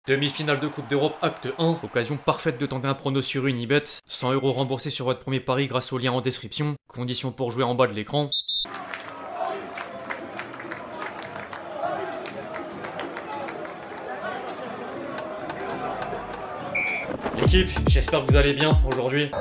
Demi-finale de Coupe d'Europe, acte 1. Occasion parfaite de tenter un prono sur Unibet. 100 € remboursés sur votre premier pari grâce au lien en description. Conditions pour jouer en bas de l'écran. L'équipe, j'espère que vous allez bien aujourd'hui.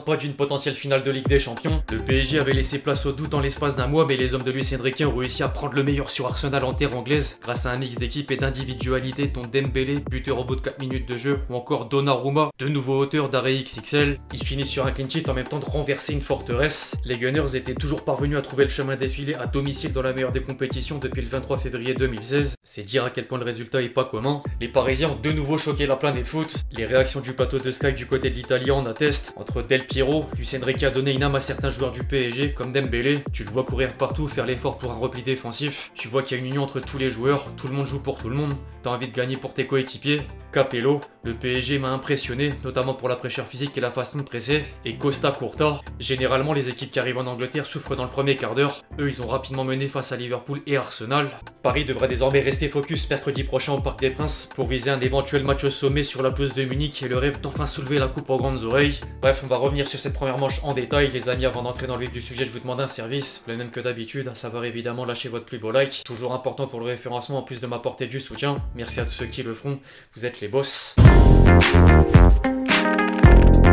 Pas d'une potentielle finale de Ligue des Champions. Le PSG avait laissé place au doute en l'espace d'un mois, mais les hommes de Luis Enrique ont réussi à prendre le meilleur sur Arsenal en terre anglaise grâce à un mix d'équipe et d'individualité dont Dembélé, buteur au bout de 4 minutes de jeu, ou encore Donnarumma, de nouveaux auteurs d'arrêt XXL. Ils finissent sur un clean sheet en même temps de renverser une forteresse. Les Gunners étaient toujours parvenus à trouver le chemin défilé à domicile dans la meilleure des compétitions depuis le 23 février 2016. C'est dire à quel point le résultat est pas commun. Les Parisiens ont de nouveau choqué la planète foot. Les réactions du plateau de Sky du côté de l'Italie en attestent. Entre Del Piero, Luis Enrique a donné une âme à certains joueurs du PSG, comme Dembélé. Tu le vois courir partout, faire l'effort pour un repli défensif. Tu vois qu'il y a une union entre tous les joueurs, tout le monde joue pour tout le monde. T'as envie de gagner pour tes coéquipiers. Capello, le PSG m'a impressionné, notamment pour la fraîcheur physique et la façon de presser. Et Costa Curta, généralement les équipes qui arrivent en Angleterre souffrent dans le premier quart d'heure. Eux, ils ont rapidement mené face à Liverpool et Arsenal. Paris devrait désormais rester focus mercredi prochain au Parc des Princes pour viser un éventuel match au sommet sur la pelouse de Munich et le rêve d'enfin soulever la coupe aux grandes oreilles. Bref, on va revenir sur cette première manche en détail. Les amis, avant d'entrer dans le vif du sujet, je vous demande un service, le même que d'habitude, à savoir évidemment lâcher votre plus beau like. Toujours important pour le référencement en plus de m'apporter du soutien. Merci à tous ceux qui le feront, vous êtes les boss.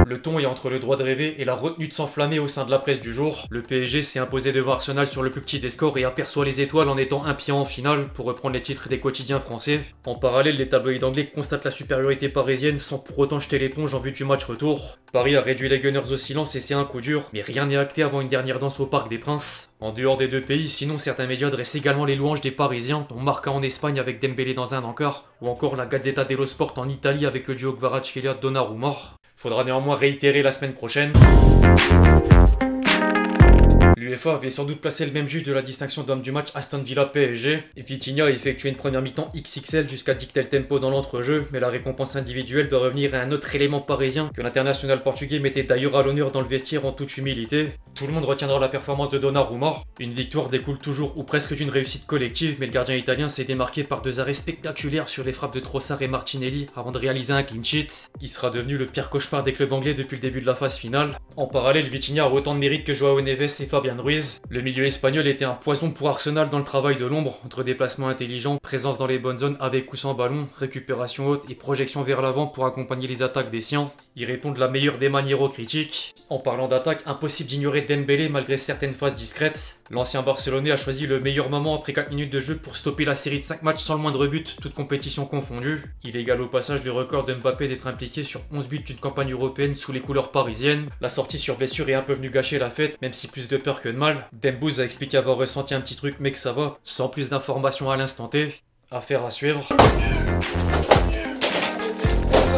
Le ton est entre le droit de rêver et la retenue de s'enflammer au sein de la presse du jour. Le PSG s'est imposé devant Arsenal sur le plus petit des scores et aperçoit les étoiles en étant un pied en finale, pour reprendre les titres des quotidiens français. En parallèle, les tabloïds anglais constatent la supériorité parisienne sans pour autant jeter l'éponge en vue du match retour. Paris a réduit les Gunners au silence et c'est un coup dur, mais rien n'est acté avant une dernière danse au Parc des Princes. En dehors des deux pays, sinon certains médias dressent également les louanges des Parisiens, dont Marca en Espagne avec Dembélé dans un encart, ou encore la Gazzetta dello Sport en Italie avec le duo Kvaratskhelia-Donnarumma. Faudra néanmoins réitérer la semaine prochaine. L'UEFA avait sans doute placé le même juge de la distinction d'homme du match Aston Villa PSG. Vitinha a effectué une première mi-temps XXL jusqu'à dicter le tempo dans l'entrejeu, mais la récompense individuelle doit revenir à un autre élément parisien que l'international portugais mettait d'ailleurs à l'honneur dans le vestiaire en toute humilité. Tout le monde retiendra la performance de Donnarumma. Une victoire découle toujours ou presque d'une réussite collective, mais le gardien italien s'est démarqué par deux arrêts spectaculaires sur les frappes de Trossard et Martinelli avant de réaliser un clean sheet. Il sera devenu le pire cauchemar des clubs anglais depuis le début de la phase finale. En parallèle, Vitinha a autant de mérite que Joao Neves et Fabian Ruiz. Le milieu espagnol était un poison pour Arsenal dans le travail de l'ombre, entre déplacements intelligents, présence dans les bonnes zones avec ou sans ballon, récupération haute et projection vers l'avant pour accompagner les attaques des siens. Il répond de la meilleure des manières aux critiques. En parlant d'attaque, impossible d'ignorer Dembélé malgré certaines phases discrètes. L'ancien Barcelonais a choisi le meilleur moment après 4 minutes de jeu pour stopper la série de 5 matchs sans le moindre but, toutes compétitions confondues. Il égale au passage le record de Mbappé d'être impliqué sur 11 buts d'une campagne européenne sous les couleurs parisiennes. La sortie sur blessure est un peu venue gâcher la fête, même si plus de peur que de mal. Dembouz a expliqué avoir ressenti un petit truc mais que ça va, sans plus d'informations à l'instant T. Affaire à suivre.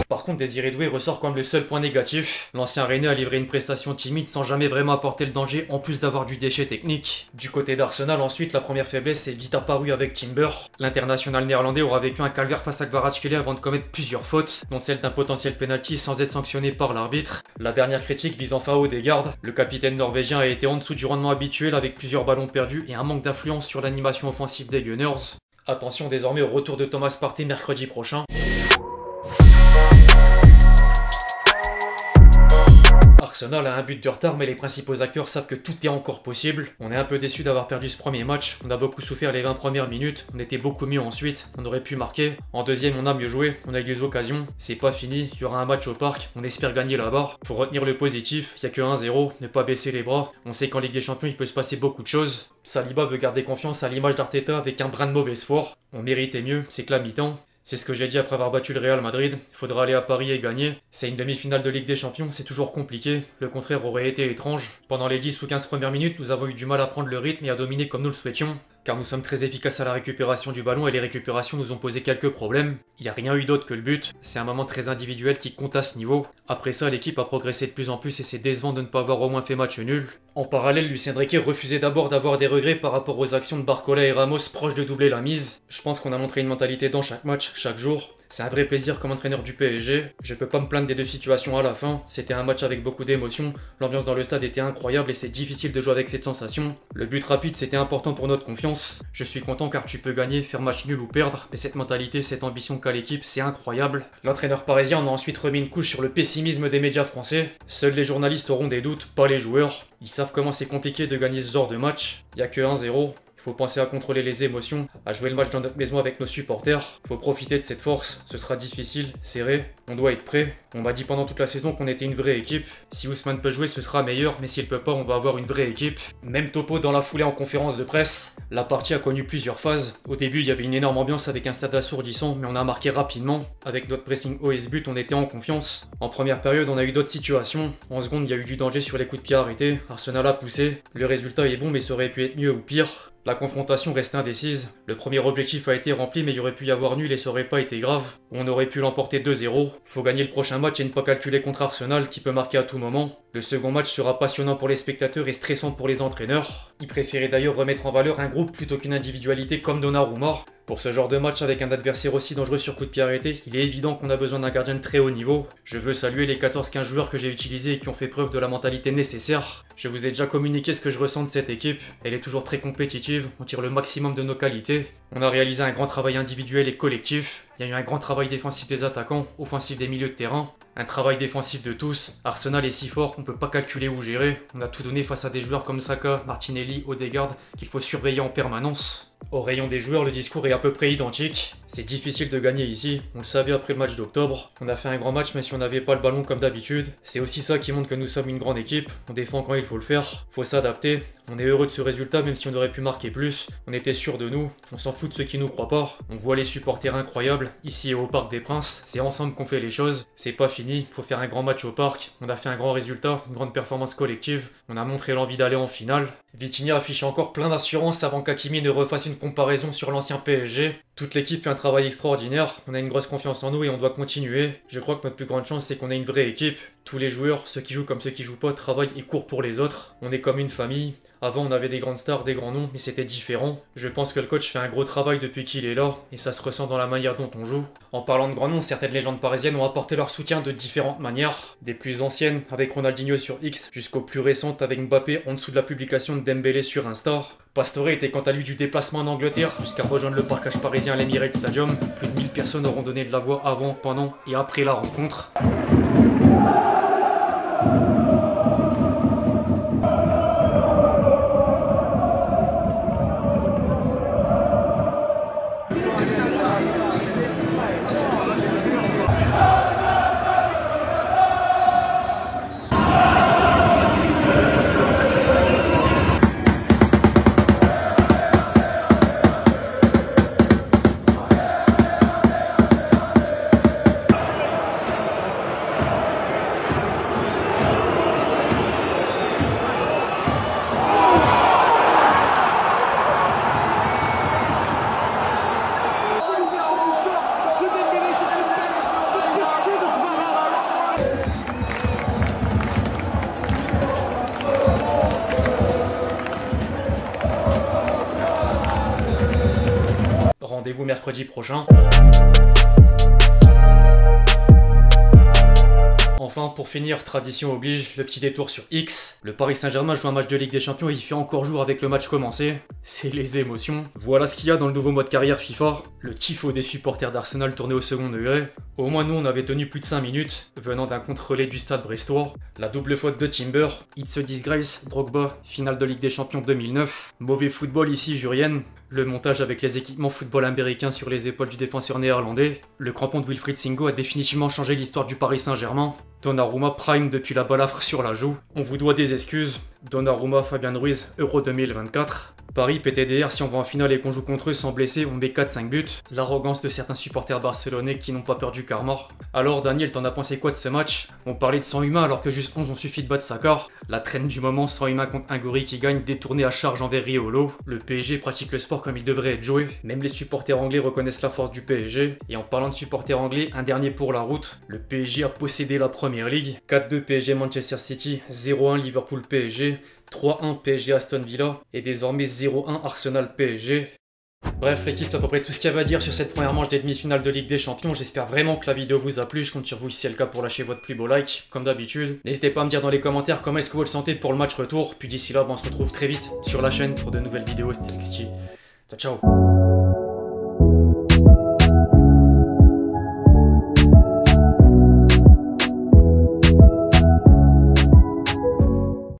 Par contre, Désiré Doué ressort comme le seul point négatif. L'ancien Rennais a livré une prestation timide sans jamais vraiment apporter le danger, en plus d'avoir du déchet technique. Du côté d'Arsenal, ensuite, la première faiblesse est vite apparue avec Timber. L'international néerlandais aura vécu un calvaire face à Kvaratskhelia avant de commettre plusieurs fautes, dont celle d'un potentiel penalty sans être sanctionné par l'arbitre. La dernière critique vise enfin Odegaard. Le capitaine norvégien a été en dessous du rendement habituel avec plusieurs ballons perdus et un manque d'influence sur l'animation offensive des Gunners. Attention désormais au retour de Thomas Partey mercredi prochain. Arsenal a un but de retard, mais les principaux acteurs savent que tout est encore possible. On est un peu déçu d'avoir perdu ce premier match. On a beaucoup souffert les 20 premières minutes. On était beaucoup mieux ensuite. On aurait pu marquer. En deuxième, on a mieux joué. On a eu des occasions. C'est pas fini. Il y aura un match au parc. On espère gagner là-bas. Faut retenir le positif. Il n'y a que 1-0. Ne pas baisser les bras. On sait qu'en Ligue des Champions, il peut se passer beaucoup de choses. Saliba veut garder confiance à l'image d'Arteta avec un brin de mauvaise foi. On méritait mieux. C'est que la mi-temps. C'est ce que j'ai dit après avoir battu le Real Madrid, il faudra aller à Paris et gagner. C'est une demi-finale de Ligue des Champions, c'est toujours compliqué, le contraire aurait été étrange. Pendant les 10 ou 15 premières minutes, nous avons eu du mal à prendre le rythme et à dominer comme nous le souhaitions. car nous sommes très efficaces à la récupération du ballon et les récupérations nous ont posé quelques problèmes. Il n'y a rien eu d'autre que le but, c'est un moment très individuel qui compte à ce niveau. Après ça, l'équipe a progressé de plus en plus et c'est décevant de ne pas avoir au moins fait match nul. En parallèle, Luis Enrique refusait d'abord d'avoir des regrets par rapport aux actions de Barcola et Ramos proches de doubler la mise. Je pense qu'on a montré une mentalité dans chaque match, chaque jour. C'est un vrai plaisir comme entraîneur du PSG. Je peux pas me plaindre des deux situations à la fin. C'était un match avec beaucoup d'émotions. L'ambiance dans le stade était incroyable et c'est difficile de jouer avec cette sensation. Le but rapide, c'était important pour notre confiance. Je suis content car tu peux gagner, faire match nul ou perdre. Mais cette mentalité, cette ambition qu'a l'équipe, c'est incroyable. L'entraîneur parisien en a ensuite remis une couche sur le pessimisme des médias français. Seuls les journalistes auront des doutes, pas les joueurs. Ils savent comment c'est compliqué de gagner ce genre de match. Il y a que 1-0. Il faut penser à contrôler les émotions, à jouer le match dans notre maison avec nos supporters. Il faut profiter de cette force. Ce sera difficile, serré. On doit être prêt. On m'a dit pendant toute la saison qu'on était une vraie équipe. Si Ousmane peut jouer, ce sera meilleur, mais s'il peut pas, on va avoir une vraie équipe. Même topo dans la foulée en conférence de presse. La partie a connu plusieurs phases. Au début, il y avait une énorme ambiance avec un stade assourdissant, mais on a marqué rapidement. Avec notre pressing haut et ce but, on était en confiance. En première période, on a eu d'autres situations. En seconde, il y a eu du danger sur les coups de pied arrêtés. Arsenal a poussé. Le résultat est bon, mais ça aurait pu être mieux ou pire. La confrontation reste indécise. Le premier objectif a été rempli, mais il y aurait pu y avoir nul et ça aurait pas été grave. On aurait pu l'emporter 2-0. Faut gagner le prochain match et ne pas calculer contre Arsenal qui peut marquer à tout moment. Le second match sera passionnant pour les spectateurs et stressant pour les entraîneurs. Ils préféraient d'ailleurs remettre en valeur un groupe plutôt qu'une individualité comme Donnarumma. Pour ce genre de match avec un adversaire aussi dangereux sur coup de pied arrêté, il est évident qu'on a besoin d'un gardien de très haut niveau. Je veux saluer les 14-15 joueurs que j'ai utilisés et qui ont fait preuve de la mentalité nécessaire. Je vous ai déjà communiqué ce que je ressens de cette équipe. Elle est toujours très compétitive, on tire le maximum de nos qualités. On a réalisé un grand travail individuel et collectif. Il y a eu un grand travail défensif des attaquants, offensif des milieux de terrain. Un travail défensif de tous. Arsenal est si fort qu'on peut pas calculer ou gérer. On a tout donné face à des joueurs comme Saka, Martinelli, Odegaard qu'il faut surveiller en permanence. Au rayon des joueurs, le discours est à peu près identique. C'est difficile de gagner ici, on le savait après le match d'octobre. On a fait un grand match mais si on n'avait pas le ballon comme d'habitude. C'est aussi ça qui montre que nous sommes une grande équipe. On défend quand il faut le faire, faut s'adapter. On est heureux de ce résultat même si on aurait pu marquer plus. On était sûr de nous, on s'en fout de ceux qui nous croient pas. On voit les supporters incroyables, ici et au Parc des Princes. C'est ensemble qu'on fait les choses, c'est pas fini, faut faire un grand match au parc. On a fait un grand résultat, une grande performance collective. On a montré l'envie d'aller en finale. Vitinha affiche encore plein d'assurance avant qu'Hakimi ne refasse une comparaison sur l'ancien PSG. Toute l'équipe fait un travail extraordinaire, on a une grosse confiance en nous et on doit continuer. Je crois que notre plus grande chance c'est qu'on ait une vraie équipe. Tous les joueurs, ceux qui jouent comme ceux qui jouent pas, travaillent et courent pour les autres. On est comme une famille. Avant on avait des grandes stars, des grands noms, mais c'était différent. Je pense que le coach fait un gros travail depuis qu'il est là, et ça se ressent dans la manière dont on joue. En parlant de grands noms, certaines légendes parisiennes ont apporté leur soutien de différentes manières. Des plus anciennes, avec Ronaldinho sur X, jusqu'aux plus récentes avec Mbappé en dessous de la publication de Dembélé sur Insta. Pastore était quant à lui du déplacement en Angleterre jusqu'à rejoindre le parcage parisien à l'Emirates Stadium. Plus de 1000 personnes auront donné de la voix avant, pendant et après la rencontre. Rendez-vous mercredi prochain. Enfin, pour finir, tradition oblige, le petit détour sur X. Le Paris Saint-Germain joue un match de Ligue des Champions et il fait encore jour avec le match commencé. C'est les émotions. Voilà ce qu'il y a dans le nouveau mode carrière FIFA. Le tifo des supporters d'Arsenal tourné au second degré. Au moins nous, on avait tenu plus de 5 minutes, venant d'un contre-relais du stade brestois. La double faute de Timber, It's a Disgrace, Drogba, finale de Ligue des Champions 2009. Mauvais football ici, Jurien. Le montage avec les équipements football américains sur les épaules du défenseur néerlandais. Le crampon de Wilfried Singo a définitivement changé l'histoire du Paris Saint-Germain. Donnarumma prime depuis la balafre sur la joue. On vous doit des excuses. Donnarumma, Fabien Ruiz, Euro 2024. Paris PTDR, si on va en finale et qu'on joue contre eux sans blesser, on met 4-5 buts. L'arrogance de certains supporters barcelonais qui n'ont pas peur du karma. Alors Daniel, t'en as pensé quoi de ce match? On parlait de 100 humains alors que juste 11 ont suffi de battre Saka. La traîne du moment, 100 humains contre un gorille qui gagne, détourné à charge envers Riolo. Le PSG pratique le sport comme il devrait être joué. Même les supporters anglais reconnaissent la force du PSG. Et en parlant de supporters anglais, un dernier pour la route. Le PSG a possédé la Première Ligue. 4-2 PSG Manchester City, 0-1 Liverpool PSG. 3-1 PSG Aston Villa et désormais 0-1 Arsenal PSG. Bref l'équipe, c'est à peu près tout ce qu'il y avait à dire sur cette première manche des demi-finales de Ligue des Champions. J'espère vraiment que la vidéo vous a plu, je compte sur vous si c'est le cas pour lâcher votre plus beau like, comme d'habitude. N'hésitez pas à me dire dans les commentaires comment est-ce que vous le sentez pour le match retour, puis d'ici là on se retrouve très vite sur la chaîne pour de nouvelles vidéos, c'était XG. Ciao ciao.